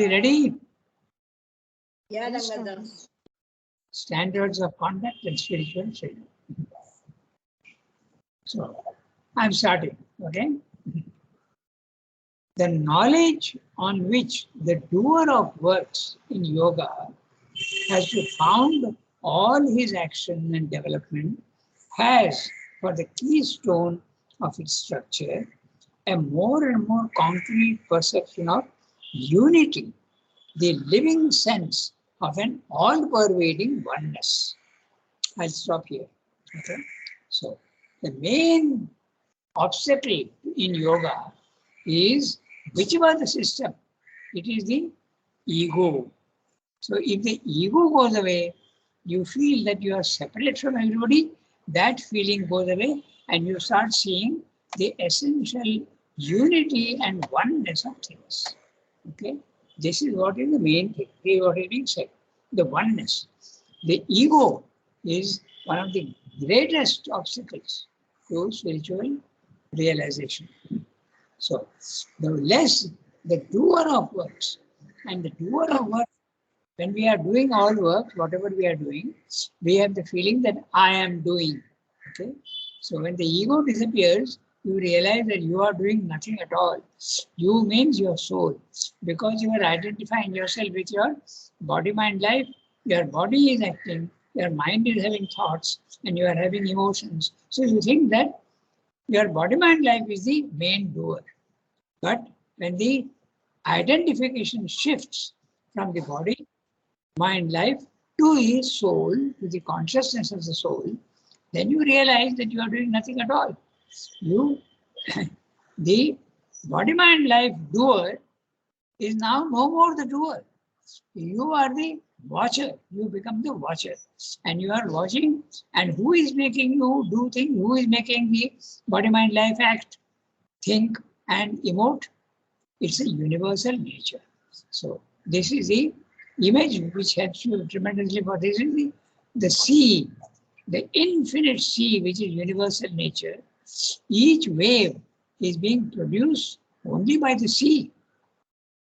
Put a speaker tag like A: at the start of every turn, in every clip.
A: Everybody ready?
B: Yeah, Rangadhar.
A: Standards of conduct and spiritual training. So, I'm starting, okay? The knowledge on which the doer of works in yoga has to found all his action and development has, for the keystone of its structure, a more and more concrete perception of unity, the living sense of an all-pervading oneness. I'll stop here. Okay. So the main obstacle in yoga is whichever the system, it is the ego. So if the ego goes away, you feel that you are separate from everybody, that feeling goes away and you start seeing the essential unity and oneness of things. Okay, this is what is the main thing. This is what is being said. The oneness. The ego is one of the greatest obstacles to spiritual realization. So, the less the doer of works, and the doer of work, when we are doing all work, whatever we are doing, we have the feeling that I am doing. Okay, so when the ego disappears, you realize that you are doing nothing at all. You means your soul, because you are identifying yourself with your body, mind, life. Your body is acting, your mind is having thoughts, and you are having emotions. So you think that your body, mind, life is the main doer. But when the identification shifts from the body, mind, life to his soul, to the consciousness of the soul, then you realize that you are doing nothing at all. You, the body, mind, life doer is now no more the doer. You are the watcher. You become the watcher. And you are watching. And who is making you do things? Who is making the body, mind, life act, think, and emote? It's a universal nature. So this is the image which helps you tremendously for this is the sea, the infinite sea, which is universal nature. Each wave is being produced only by the sea.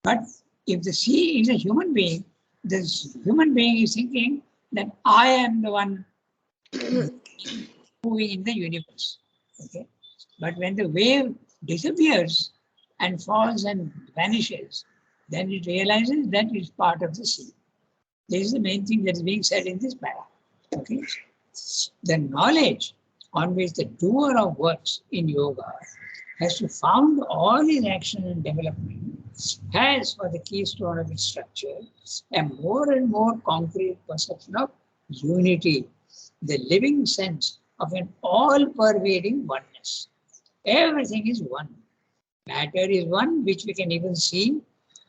A: But if the sea is a human being, this human being is thinking that I am the one moving in the universe. Okay? But when the wave disappears and falls and vanishes, then it realizes that it's part of the sea. This is the main thing that is being said in this para. Okay? The knowledge on which the doer of works in yoga has to found all his action and development has, for the keystone of its structure, a more and more concrete perception of unity, the living sense of an all-pervading oneness. Everything is one. Matter is one, which we can even see.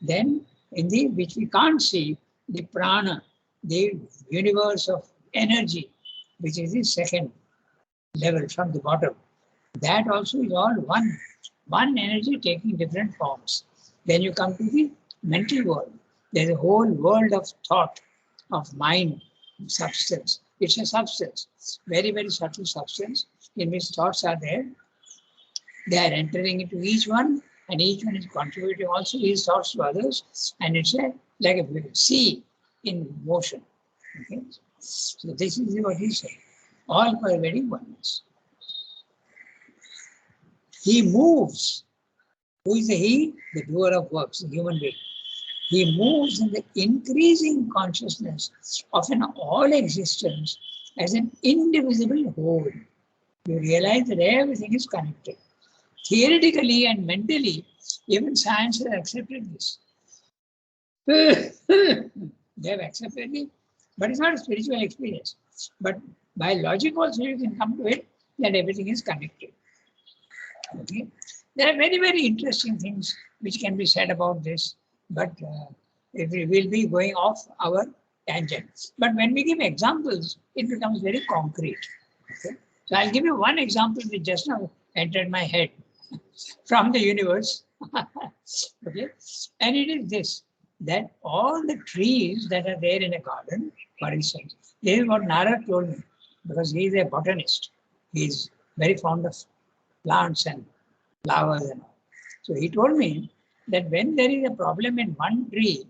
A: Then, in the which we can't see, the prana, the universe of energy, which is the second level from the bottom. That also is all one. One energy taking different forms. Then you come to the mental world. There's a whole world of thought, of mind, substance. It's a substance, very, very subtle substance in which thoughts are there. They are entering into each one, and each one is contributing also his thoughts to others, and it's like a sea in motion. Okay? So this is what he said. All pervading oneness. He moves. Who is the he? The doer of works, the human being. He moves in the increasing consciousness of an all existence as an indivisible whole. You realize that everything is connected. Theoretically and mentally, even science has accepted this. They have accepted it, but it's not a spiritual experience. But by logic also you can come to it that everything is connected. Okay? There are very, very interesting things which can be said about this, but we will be going off our tangent. But when we give examples, it becomes very concrete. Okay? So I'll give you one example which just now entered my head from the universe. Okay? And it is this, that all the trees that are there in a garden, for instance, this is what Narad told me, because he is a botanist. He is very fond of plants and flowers and all. So he told me that when there is a problem in one tree,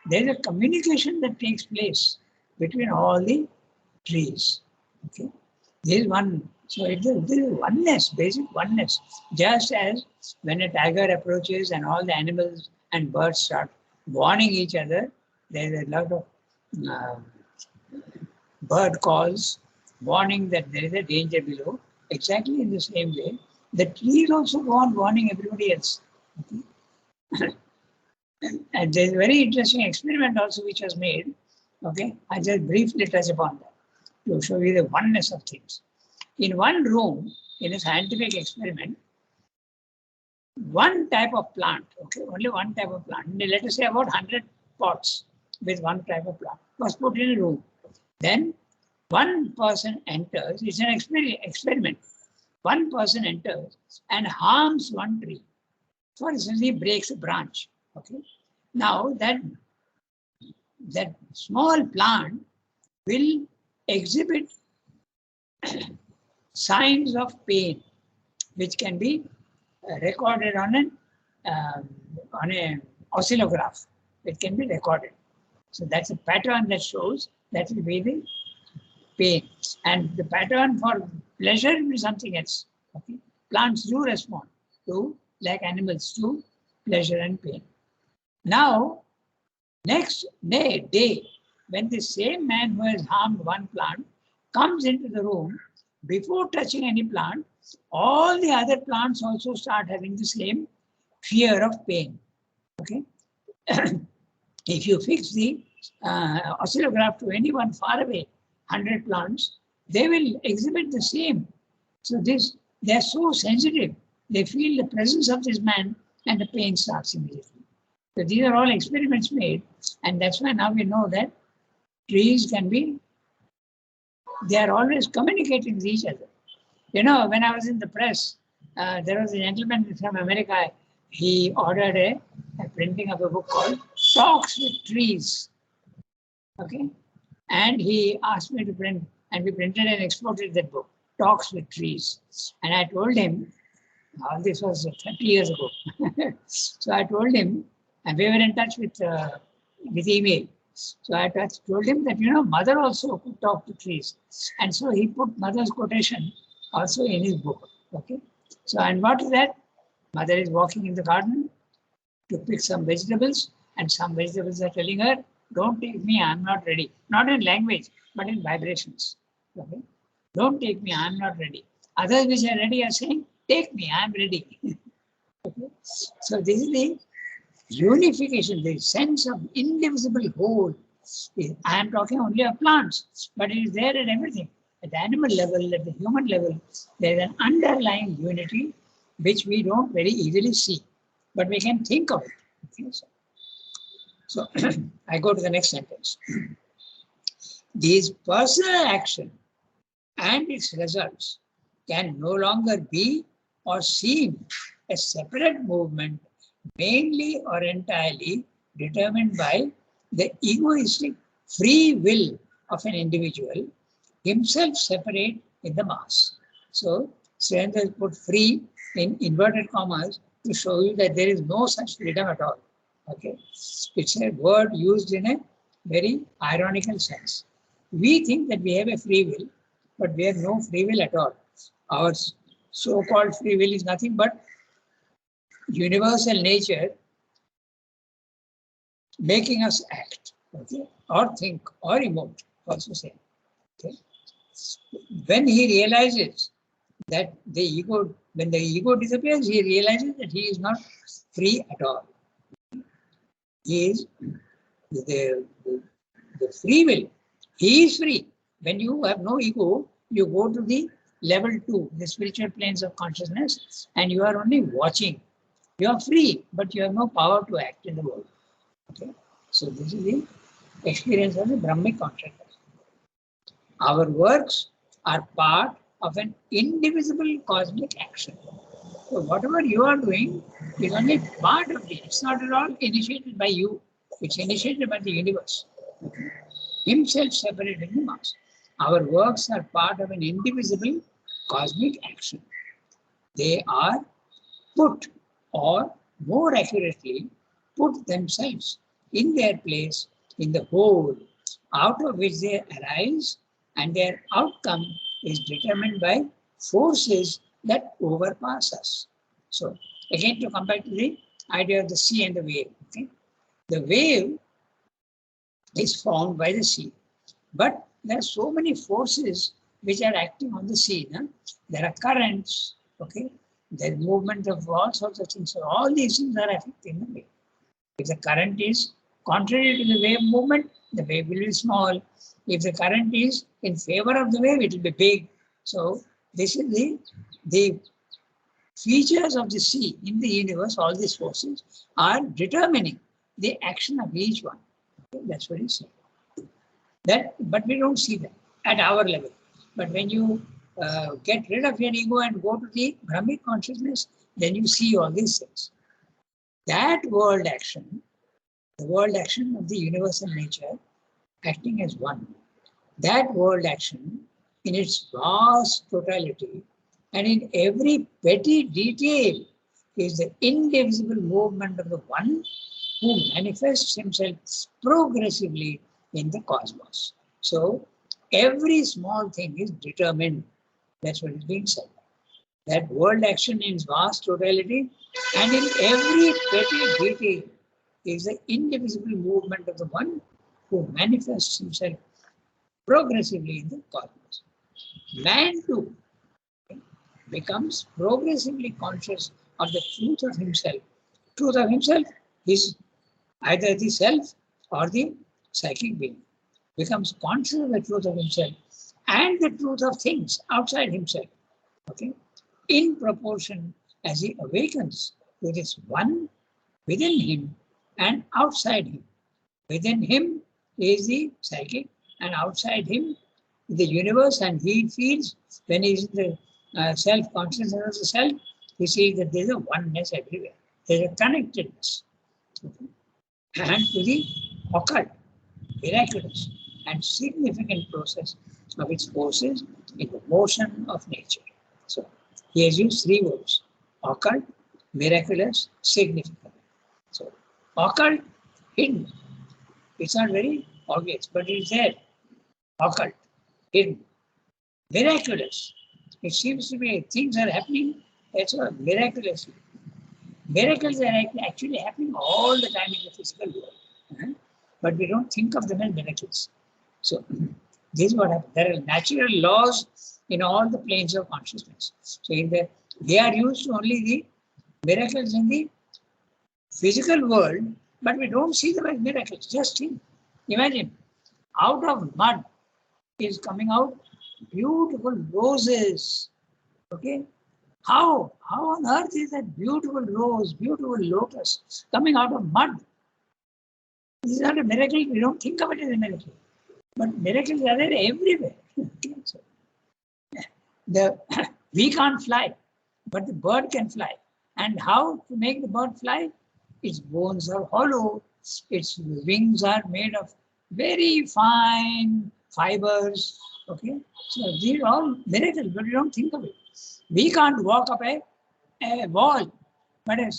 A: there is a communication that takes place between all the trees. Okay, there is one. So there is oneness, basic oneness. Just as when a tiger approaches and all the animals and birds start warning each other, there is a lot of bird calls warning that there is a danger below. Exactly in the same way, the trees also go on warning everybody else. Okay? And there is a very interesting experiment also which was made. Okay, I just briefly touch upon that to show you the oneness of things. In one room, in a scientific experiment, one type of plant, okay, only one type of plant, let us say about 100 pots with one type of plant was put in a room. Then one person enters, it's an experiment. One person enters and harms one tree. For instance, he breaks a branch. Okay. Now that small plant will exhibit signs of pain, which can be recorded on an oscillograph. It can be recorded. So that's a pattern that shows that will be the pain. And the pattern for pleasure will be something else. Okay? Plants do respond to, like animals, to pleasure and pain. Now, next day, when the same man who has harmed one plant comes into the room, before touching any plant, all the other plants also start having the same fear of pain. Okay. If you fix the oscillograph to anyone far away, 100 plants, they will exhibit the same. So they are so sensitive. They feel the presence of this man and the pain starts immediately. So these are all experiments made, and that's why now we know that trees can be, they are always communicating with each other. You know, when I was in the press, there was a gentleman from America. He ordered a printing of a book called Talks with Trees. Okay. And he asked me to print, and we printed and exported that book, Talks with Trees. And I told him, this was 30 years ago. So I told him, and we were in touch with email. So I told him that, you know, Mother also could talk to trees. And so he put Mother's quotation also in his book. Okay. So, and what is that? Mother is walking in the garden to pick some vegetables, and some vegetables are telling her, don't take me, I'm not ready. Not in language, but in vibrations. Okay. Don't take me, I'm not ready. Others which are ready are saying, take me, I'm ready. Okay. So this is the unification, the sense of indivisible whole. I am talking only of plants, but it is there in everything. At the animal level, at the human level, there is an underlying unity which we don't very easily see, but we can think of it. Okay, so I go to the next sentence. These personal action and its results can no longer be or seem a separate movement, mainly or entirely determined by the egoistic free will of an individual, himself separate in the mass. So Srendra has put free in inverted commas to show you that there is no such freedom at all. Okay, it's a word used in a very ironical sense. We think that we have a free will, but we have no free will at all. Our so-called free will is nothing but universal nature making us act, okay, or think, or emote, also say. Okay. When he realizes that the ego, when the ego disappears, he realizes that he is not free at all. He is the free will. He is free. When you have no ego, you go to the level 2, the spiritual planes of consciousness, and you are only watching. You are free, but you have no power to act in the world. Okay? So this is the experience of the Brahmic consciousness. Our works are part of an indivisible cosmic action. So whatever you are doing is only part of it. It's not at all initiated by you. It's initiated by the universe. Himself separated in the mass. Our works are part of an indivisible cosmic action. They are put or more accurately put themselves in their place in the whole, out of which they arise, and their outcome is determined by forces that overpass us. So, again, to come back to the idea of the sea and the wave. Okay? The wave is formed by the sea, but there are so many forces which are acting on the sea. No? There are currents, okay? There is movement of all sorts of things. So all these things are affecting the wave. If the current is contrary to the wave movement, the wave will be small. If the current is in favor of the wave, it will be big. So this is the features of the sea in the universe. All these forces are determining the action of each one. Okay? That's what he said. That, but we don't see that at our level. But when you get rid of your ego and go to the Brahmic consciousness, then you see all these things. That world action, the world action of the universal nature, acting as one, that world action in its vast totality and in every petty detail is the indivisible movement of the one who manifests himself progressively in the cosmos. So every small thing is determined. That's what is being said. That world action in its vast totality and in every petty detail is the indivisible movement of the one who manifests himself progressively in the cosmos. Man too becomes progressively conscious of the truth of himself. Truth of himself is either the self or the psychic being. Becomes conscious of the truth of himself and the truth of things outside himself. Okay? In proportion as he awakens to this one within him and outside him. Within him is the psychic, and outside him the universe, and he feels when he is in the self-consciousness of the self, he sees that there is a oneness everywhere. There is a connectedness. Okay? And to the occult, miraculous and significant process of its forces in the motion of nature. So he has used three words: occult, miraculous, significant. So occult, hidden. It's not very obvious, but it's there. Occult, hidden. Miraculous. It seems to be things are happening. It's miraculously. Miracles are actually happening all the time in the physical world. But we don't think of them as miracles. So this is what happens. There are natural laws in all the planes of consciousness. So they are used only the miracles in the physical world, but we don't see them as miracles. Just think. Imagine, out of mud is coming out beautiful roses. Okay? How on earth is that beautiful rose, beautiful lotus coming out of mud? This is not a miracle. We don't think of it as a miracle. But miracles are there everywhere. So, we can't fly, but the bird can fly. And how to make the bird fly? Its bones are hollow. Its wings are made of very fine fibers. Okay, so these are all miracles, but we don't think of it. We can't walk up a wall, but a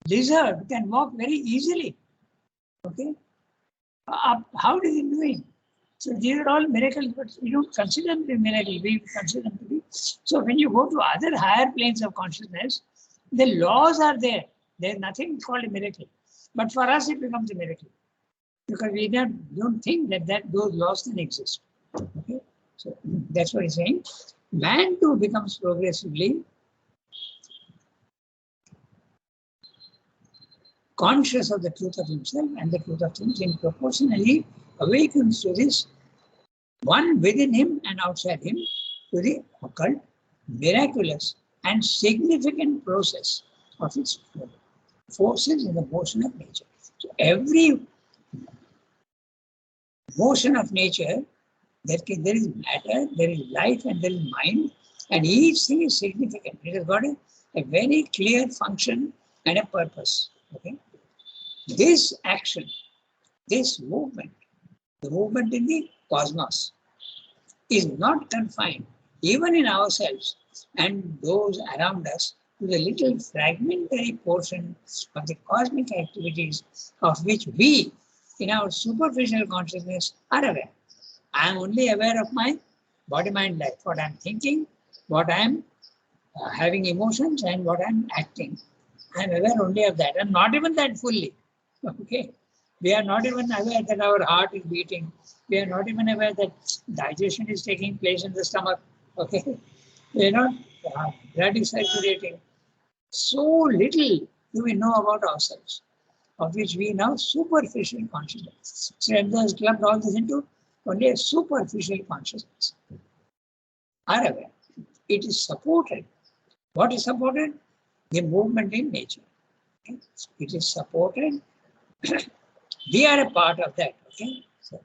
A: lizard can walk very easily. Okay, how is it doing? So these are all miracles, but we don't consider them to be miracles. We consider them to be. So when you go to other higher planes of consciousness, the laws are there. There's nothing called a miracle. But for us, it becomes a miracle because we don't think that those laws can exist. Okay, so that's what he's saying. Man too becomes progressively conscious of the truth of himself and the truth of things, and proportionally awakens to this one within him and outside him, to the occult, miraculous and significant process of its forces in the motion of nature. So every motion of nature, there is matter, there is life, and there is mind, and each thing is significant. It has got a very clear function and a purpose. Okay? This action, this movement, the movement in the cosmos, is not confined even in ourselves and those around us to the little fragmentary portion of the cosmic activities of which we, in our superficial consciousness, are aware. I am only aware of my body-mind life, what I am thinking, what I am having emotions, and what I am acting. I am aware only of that, and not even that fully. Okay, we are not even aware that our heart is beating. We are not even aware that digestion is taking place in the stomach. Okay, we are not blood is circulating. So little do we know about ourselves, of which we now superficial consciousness. So Abdul's clubbed all this into only a superficial consciousness. Are aware. It is supported. What is supported? The movement in nature. Okay? It is supported. We are a part of that. Okay? So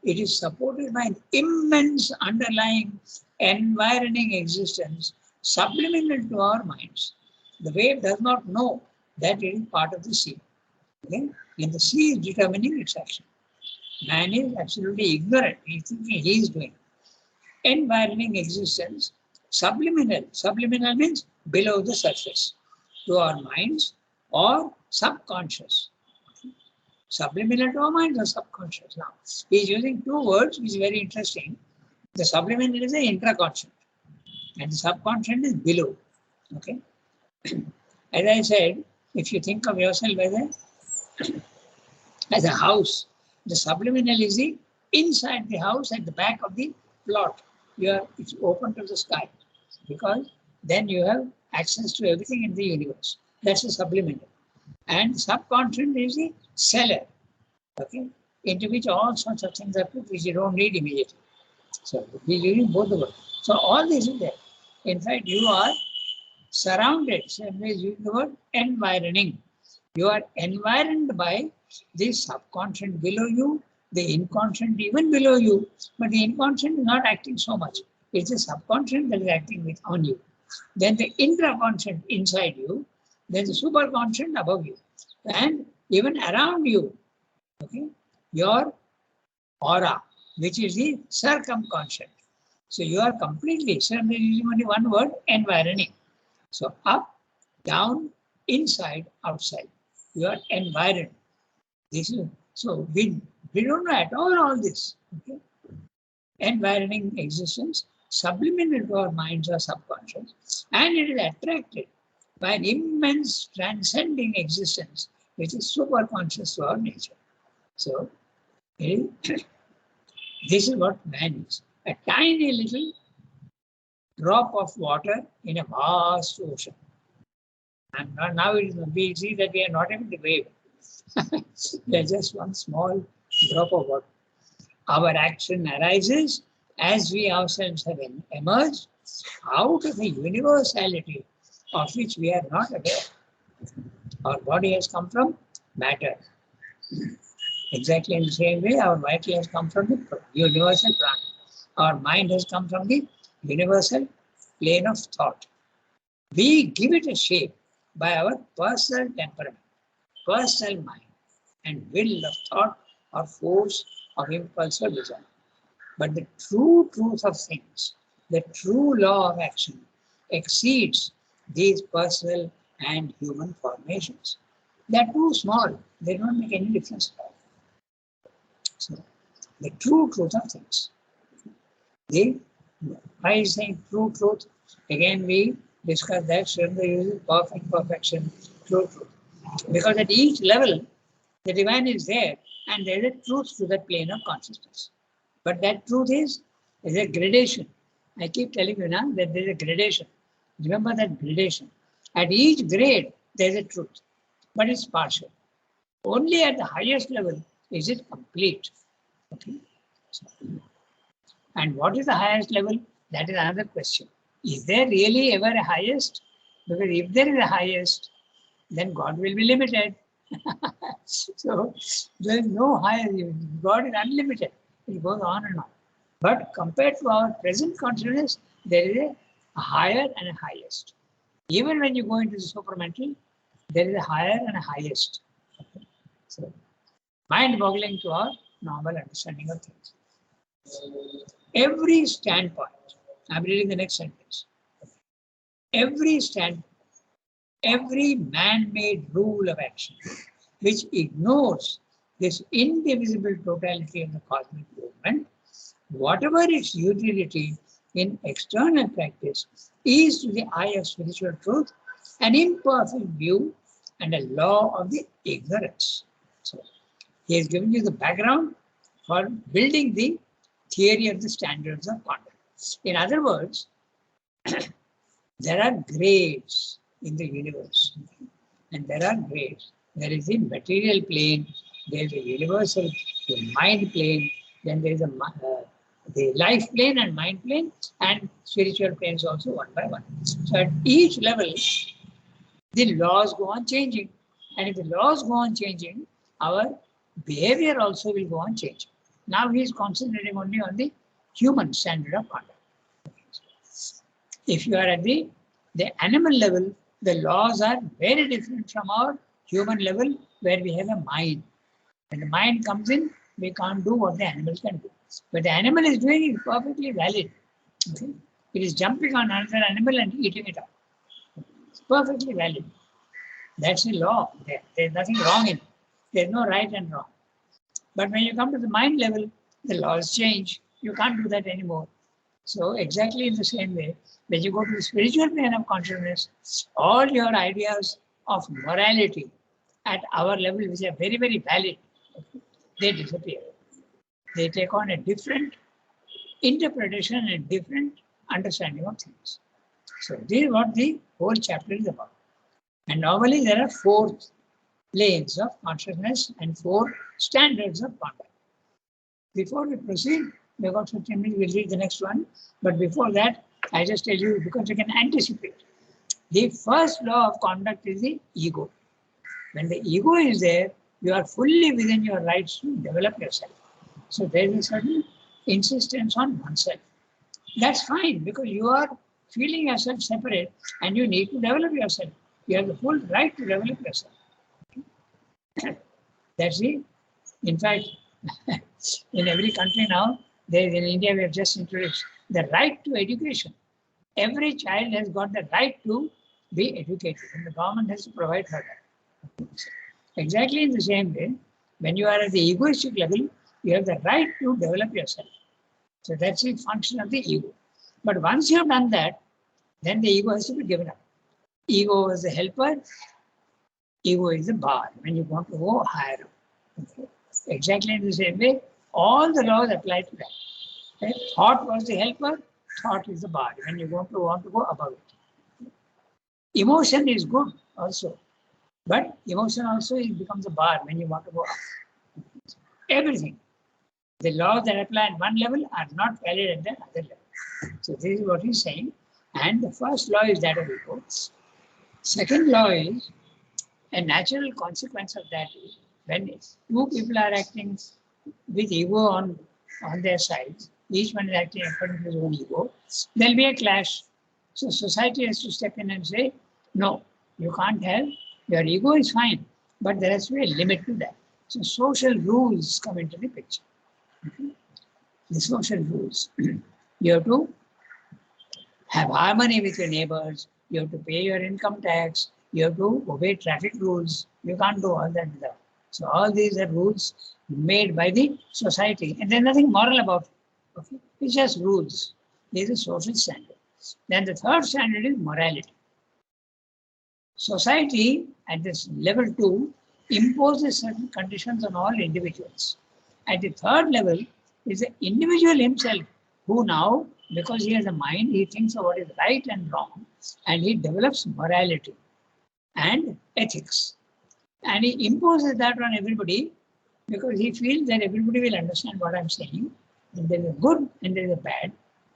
A: it is supported by an immense underlying environing existence subliminal to our minds. The wave does not know that it is part of the sea. Okay? And the sea is determining its action. Man is absolutely ignorant. He is thinking he is doing. Environing existence, subliminal. Subliminal means below the surface to our minds or subconscious. Subliminal to our minds or subconscious. Now, he is using two words which is very interesting. The subliminal is the intraconscious and the subconscious is below. Okay. As I said, if you think of yourself as a house, the subliminal is the inside the house at the back of the plot. It's open to the sky because then you have access to everything in the universe. That's the subliminal. And subconscious is the cellar, okay, into which all sorts of things are put which you don't need immediately. So we're using both the words. So all this is there. In fact, you are surrounded. So I'm using the word environing. You are environed by the subconscious below you, the inconscious even below you, but the inconscious is not acting so much. It's the subconscious that is acting on you. Then the intraconscious inside you, then the superconscious above you, and even around you. Okay, your aura, which is the circumconscious. So you are completely, so I'm using only one word, environing. So up, down, inside, outside. You are environed. This is so we don't know at all this. Okay? Environing existence, subliminal to our minds or subconscious, and it is attracted by an immense transcending existence which is superconscious to our nature. So this is what man is. A tiny little drop of water in a vast ocean. And now we see that we are not even the wave. We are just one small drop of water. Our action arises as we ourselves have emerged out of a universality of which we are not aware. Our body has come from matter. Exactly in the same way, our vital has come from the universal prana. Our mind has come from the universal plane of thought. We give it a shape by our personal temperament, personal mind, and will of thought or force or impulse or desire. But the true truth of things, the true law of action, exceeds these personal and human formations. They are too small, they don't make any difference at all. So, the true truth of things. Why is saying true truth? Again, we discuss that Srinath uses perfect perfection, true truth. Because at each level, the divine is there and there is a truth to that plane of consciousness. But that truth is a gradation. I keep telling you now that there is a gradation. Remember that gradation. At each grade, there is a truth, but it's partial. Only at the highest level is it complete. Okay? And what is the highest level? That is another question. Is there really ever a highest? Because if there is a highest, then God will be limited. So there is no higher. God is unlimited. It goes on and on. But compared to our present consciousness, there is a higher and a highest. Even when you go into the supramental, there is a higher and a highest. Okay? So mind-boggling to our normal understanding of things. Every standpoint, I'm reading the next sentence. Every standpoint, every man-made rule of action which ignores this indivisible totality of the cosmic movement, whatever its utility in external practice, is to the eye of spiritual truth an imperfect view and a law of the ignorance. So he has given you the background for building the theory of the standards of conduct. In other words, there are grades in the universe, and there are grades. There is the material plane, there is a universal the mind plane, then there is the life plane and mind plane, and spiritual planes also one by one. So at each level, the laws go on changing. And if the laws go on changing, our behavior also will go on changing. Now he is concentrating only on the human standard of conduct. If you are at the animal level, the laws are very different from our human level where we have a mind. When the mind comes in, we can't do what the animal can do. But the animal is doing it perfectly valid. Okay? It is jumping on another animal and eating it up. It's perfectly valid. That's the law. There's nothing wrong in it. There's no right and wrong. But when you come to the mind level, the laws change. You can't do that anymore. So exactly in the same way, when you go to the spiritual plane of consciousness, all your ideas of morality at our level, which are very, very valid, they disappear. They take on a different interpretation and different understanding of things. So this is what the whole chapter is about. And normally there are 4 planes of consciousness and 4 standards of conduct. Before we proceed, we've got 15 minutes, we'll read the next one. But before that, I just tell you, because you can anticipate. The first law of conduct is the ego. When the ego is there, you are fully within your rights to develop yourself. So there is a certain insistence on oneself. That's fine, because you are feeling yourself separate and you need to develop yourself. You have the full right to develop yourself. That's it. In fact, in every country now, in India, we have just introduced the right to education. Every child has got the right to be educated, and the government has to provide for that. Exactly in the same way, when you are at the egoistic level, you have the right to develop yourself. So that's the function of the ego. But once you have done that, then the ego has to be given up. Ego is the helper, ego is the bar when you want to go higher up. Okay. Exactly in the same way, all the laws apply to that. Okay. Thought was the helper, thought is the bar when you want to go above it. Emotion is good also, but emotion also becomes a bar when you want to go up. Everything. The laws that apply at one level are not valid at the other level. So this is what he's saying. And the first law is that of ego. Second law is a natural consequence of that is when 2 people are acting with ego on their sides, each one is acting according to his own ego, there'll be a clash. So society has to step in and say, no, you can't have, your ego is fine, but there has to be a limit to that. So social rules come into the picture. Okay. The social rules. You have to have harmony with your neighbors, you have to pay your income tax, you have to obey traffic rules. You can't do all that without. So all these are rules made by the society, and there's nothing moral about it. Okay? It's just rules. These are social standards. Then the third standard is morality. Society at this level 2 imposes certain conditions on all individuals. At the third level is the individual himself who now, because he has a mind, he thinks of what is right and wrong, and he develops morality and ethics. And he imposes that on everybody because he feels that everybody will understand what I'm saying. And there is a good and there is a bad.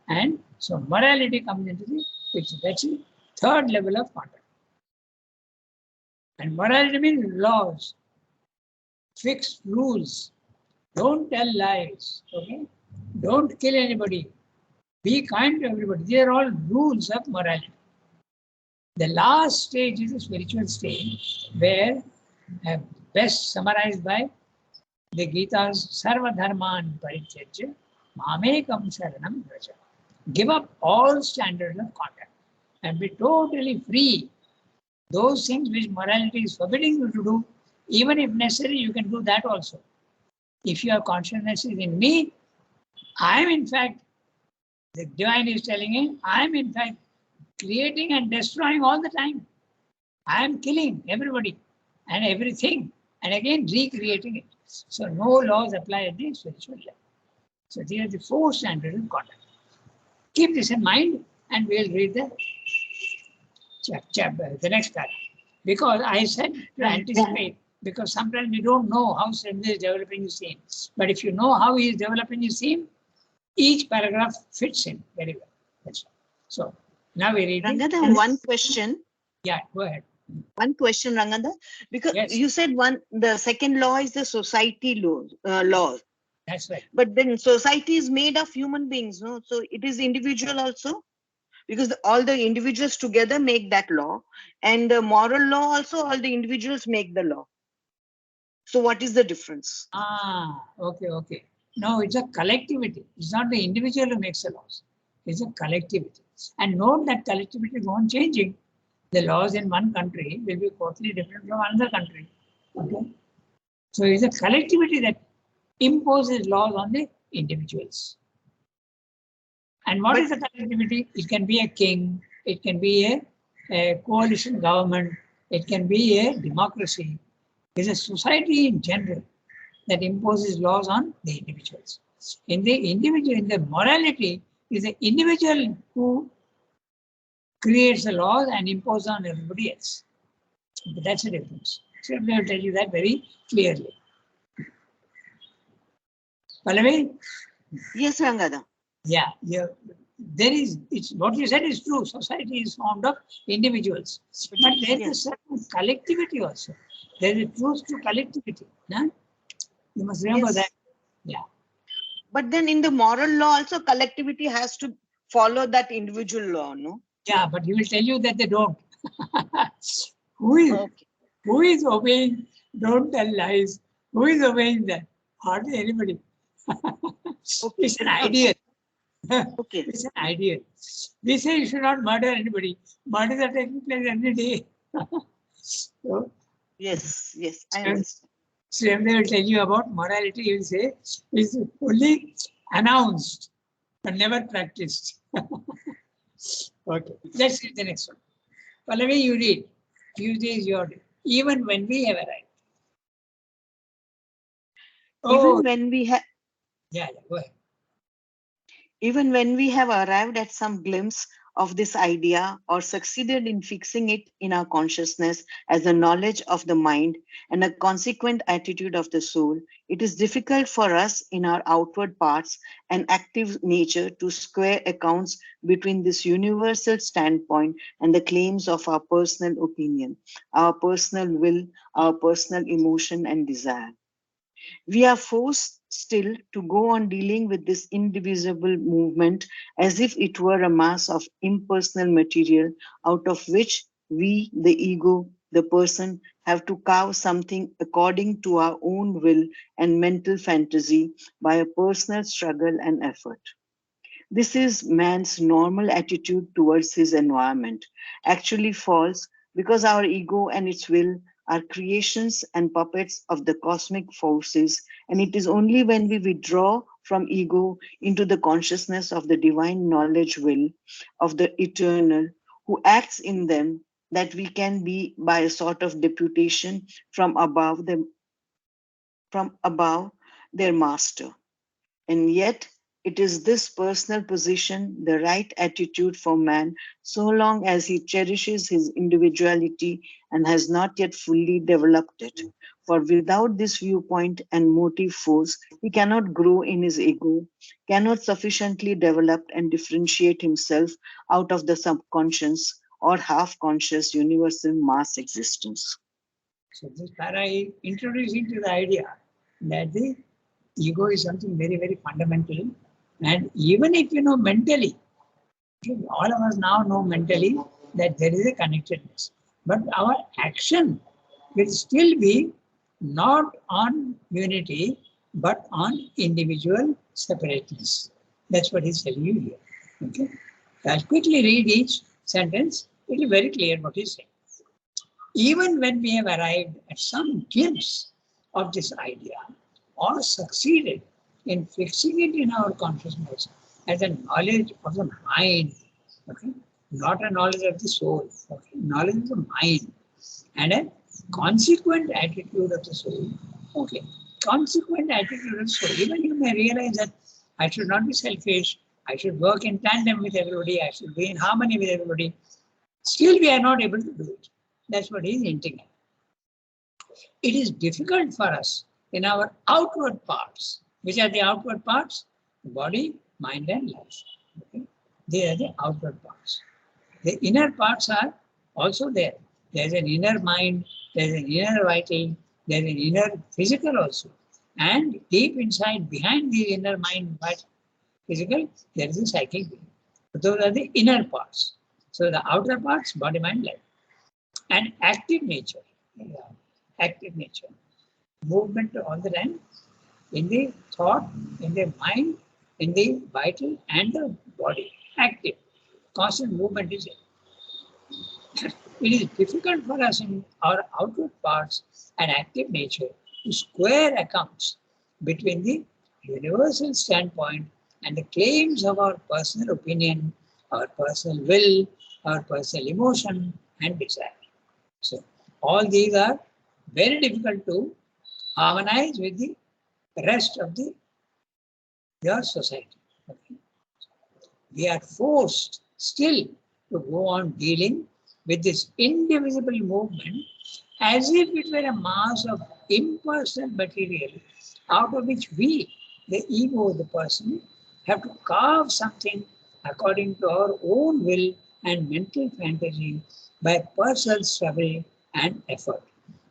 A: And so morality comes into the picture. That's the third level of conduct. And morality means laws, fixed rules. Don't tell lies. Okay? Don't kill anybody. Be kind to everybody. These are all rules of morality. The last stage is the spiritual stage, where best summarized by the Gita's Sarva Dharman Parityajya Mamekam Sharanam Vraja. Give up all standards of conduct and be totally free. those things which morality is forbidding you to do, even if necessary, you can do that also. If your consciousness is in me, I am in fact, the divine is telling him, I am in fact creating and destroying all the time. I am killing everybody and everything and again recreating it. So no laws apply at the spiritual level. So these are the 4 standards of conduct. Keep this in mind and we'll read the next paragraph. Because I said to anticipate, because sometimes we don't know how Sremda is developing his theme. But if you know how he is developing his theme, each paragraph fits in very well. That's all. So now we read.
C: Rangada, one question.
A: Yeah, go ahead.
C: One question, Rangada, because
A: Yes.
C: you said the second law is the society law.
A: That's right.
C: But then society is made of human beings, no? So it is individual also, because all the individuals together make that law, and the moral law also, all the individuals make the law. So what is the difference?
A: Okay. No, it's a collectivity. It's not the individual who makes the laws. It's a collectivity. And note that collectivity is on changing. The laws in one country will be totally different from another country. Okay. So it's a collectivity that imposes laws on the individuals. And what is a collectivity? It can be a king, it can be a coalition government, it can be a democracy. It's a society in general that imposes laws on the individuals. In the morality, is the individual who creates the laws and imposes on everybody else. But that's the difference. So I will tell you that very clearly. Pallavi?
C: Yes, Rangada.
A: Yeah. There is, it's what you said is true. Society is formed of individuals. But there is a certain collectivity also. There is a truth to collectivity. No? You must remember that. Yeah.
C: But then in the moral law also, collectivity has to follow that individual law, no?
A: Yeah, but he will tell you that they don't. Who is obeying? Don't tell lies. Who is obeying that? Hardly anybody. It's an ideal.
C: Okay.
A: It's an ideal. We say you should not murder anybody. Murders are taking place every day. So,
C: yes, I understand.
A: So when they will tell you about morality, he will say it's only announced but never practiced. Okay, let's read the next one. Pallavi, you read. Tuesday is your day. Even when we have arrived.
C: Even when we have.
A: Yeah, go ahead.
C: Even when we have arrived at some glimpse of this idea or succeeded in fixing it in our consciousness as a knowledge of the mind and a consequent attitude of the soul, it is difficult for us in our outward parts and active nature to square accounts between this universal standpoint and the claims of our personal opinion, our personal will, our personal emotion and desire. We are forced still to go on dealing with this indivisible movement as if it were a mass of impersonal material out of which we, the ego, the person, have to carve something according to our own will and mental fantasy by a personal struggle and effort. This is man's normal attitude towards his environment, actually false because our ego and its will are creations and puppets of the cosmic forces, and it is only when we withdraw from ego into the consciousness of the divine knowledge will of the eternal who acts in them that we can be by a sort of deputation from above their master. And yet it is this personal position, the right attitude for man, so long as he cherishes his individuality and has not yet fully developed it. For without this viewpoint and motive force, he cannot grow in his ego, cannot sufficiently develop and differentiate himself out of the subconscious or half-conscious universal mass existence.
A: So this para is introducing to the idea that the ego is something very, very fundamental. And even if you know mentally, all of us now know mentally that there is a connectedness. But our action will still be not on unity, but on individual separateness. That's what he's telling you here. Okay. I'll quickly read each sentence. It is very clear what he's saying. Even when we have arrived at some glimpse of this idea or succeeded in fixing it in our consciousness as a knowledge of the mind, okay, not a knowledge of the soul, okay, knowledge of the mind and a consequent attitude of the soul, okay, consequent attitude of the soul. Even you may realize that I should not be selfish, I should work in tandem with everybody, I should be in harmony with everybody. Still, we are not able to do it. That's what he is hinting at. It is difficult for us in our outward parts. Which are the outward parts? Body, mind, and life. Okay? They are the outward parts. The inner parts are also there. There is an inner mind, there is an inner vital, there is an inner physical also. And deep inside, behind the inner mind, physical, there is a psychic being. Those are the inner parts. So the outer parts, body, mind, life. And active nature. Active nature. Movement all the time in the thought, in the mind, in the vital and the body. Active. Constant movement is there. It is difficult for us in our outward parts and active nature to square accounts between the universal standpoint and the claims of our personal opinion, our personal will, our personal emotion and desire. So all these are very difficult to harmonize with the rest of your society. Okay. We are forced still to go on dealing with this indivisible movement as if it were a mass of impersonal material out of which we, the ego, the person, have to carve something according to our own will and mental fantasy by personal struggle and effort.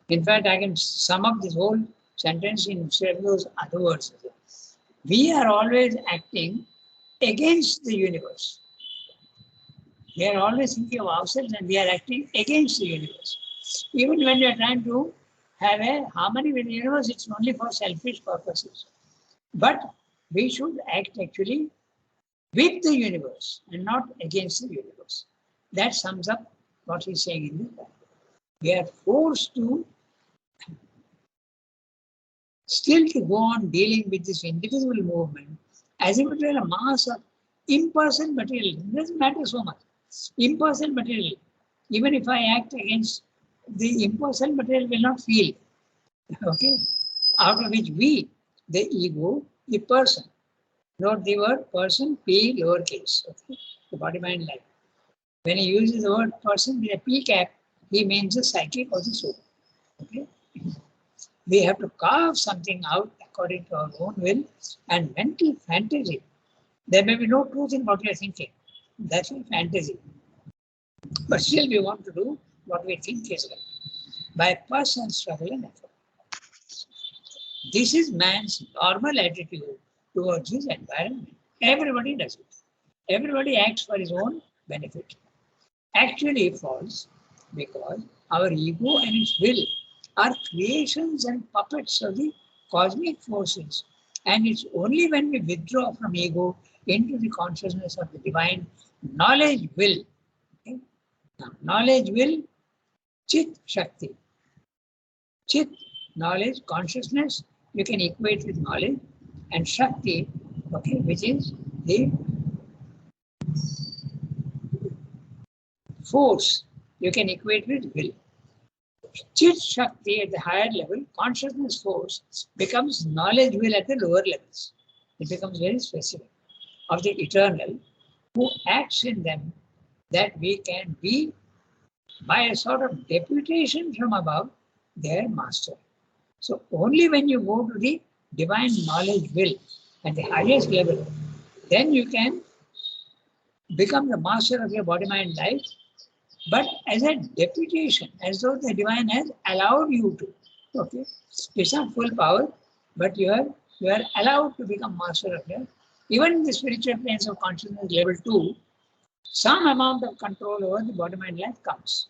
A: In fact, I can sum up this whole sentence in those other words. We are always acting against the universe. We are always thinking of ourselves and we are acting against the universe. Even when we are trying to have a harmony with the universe, it's only for selfish purposes. But we should act actually with the universe and not against the universe. That sums up what he's saying in this. We are forced to still to go on dealing with this indivisible movement as if it were a mass of impersonal material. It doesn't matter so much. Impersonal material. Even if I act against the impersonal material will not feel. Okay? Out of which we, the ego, the person. Note the word person, P lowercase. Okay? The body, mind, life. When he uses the word person with a P cap, he means the psychic or the soul. Okay? We have to carve something out according to our own will and mental fantasy. There may be no truth in what we are thinking. That's a fantasy. But still we want to do what we think is right by personal struggle and effort. This is man's normal attitude towards his environment. Everybody does it. Everybody acts for his own benefit. Actually false because our ego and its will are creations and puppets of the cosmic forces. And it's only when we withdraw from ego into the consciousness of the divine knowledge will. Okay? Now, knowledge will, Chit Shakti. Chit, knowledge, consciousness, you can equate with knowledge, and Shakti, okay, which is the force, you can equate with will. Chit Shakti at the higher level, consciousness force, becomes knowledge will at the lower levels. It becomes very specific of the eternal who acts in them that we can be by a sort of deputation from above their master. So only when you go to the divine knowledge will at the highest level, then you can become the master of your body, mind, life, but as a deputation, as though the divine has allowed you to. Okay, it's not full power, but you are allowed to become master of your. Even in the spiritual planes of consciousness level 2, some amount of control over the body, mind, life comes.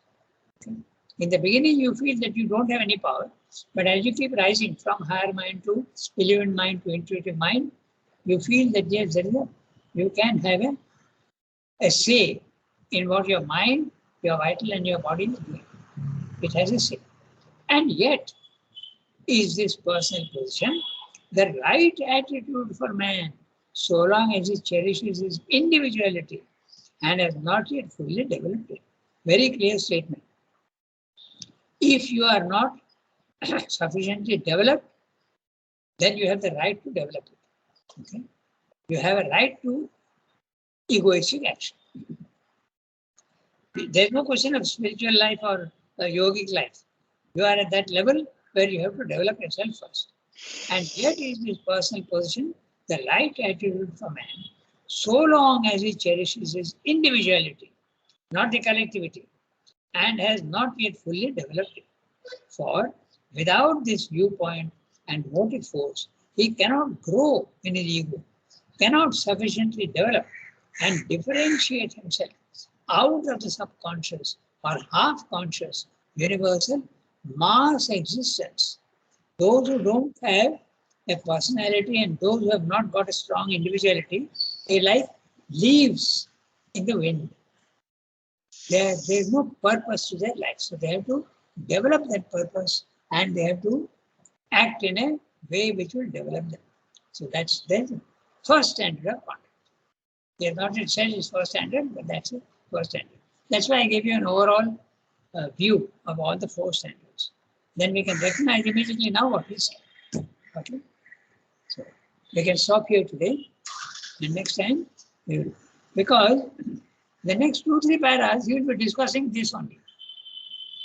A: Okay. In the beginning, you feel that you don't have any power, but as you keep rising from higher mind to illumined mind to intuitive mind, you feel that yes, you can have a say in what your mind, your vital and your body is doing. It has a say. And yet, is this personal position the right attitude for man so long as he cherishes his individuality and has not yet fully developed it? Very clear statement. If you are not sufficiently developed, then you have the right to develop it. Okay? You have a right to egoistic action. There's no question of spiritual life or yogic life. You are at that level where you have to develop yourself first. And yet is this personal position the right attitude for man, so long as he cherishes his individuality, not the collectivity, and has not yet fully developed it. For without this viewpoint and motive force, he cannot grow in his ego, cannot sufficiently develop and differentiate himself out of the subconscious or half-conscious universal mass existence. Those who don't have a personality and those who have not got a strong individuality, they like leaves in the wind. There's no purpose to their life. So they have to develop that purpose and they have to act in a way which will develop them. So that's the first standard of conduct. They have not yet said it's first standard, but that's the first standard. That's why I gave you an overall view of all the four standards. Then we can recognize immediately now what we said. Okay? So we can stop here today. And next time, we will. Because the next 2-3 paras, he will be discussing this only.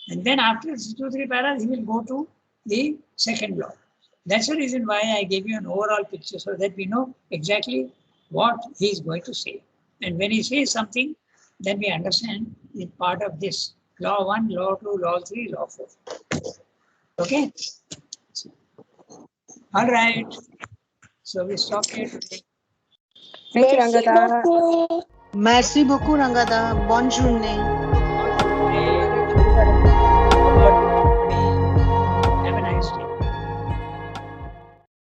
A: And then after 2-3 paras, he will go to the second law. That's the reason why I gave you an overall picture so that we know exactly what he is going to say. And when he says something, then we understand it's part of this. Law 1, Law 2, Law 3, Law 4. Okay? All right. So we stop here today.
D: Thank you, Rangada.
C: Merci beaucoup, Rangada. Bonne journée.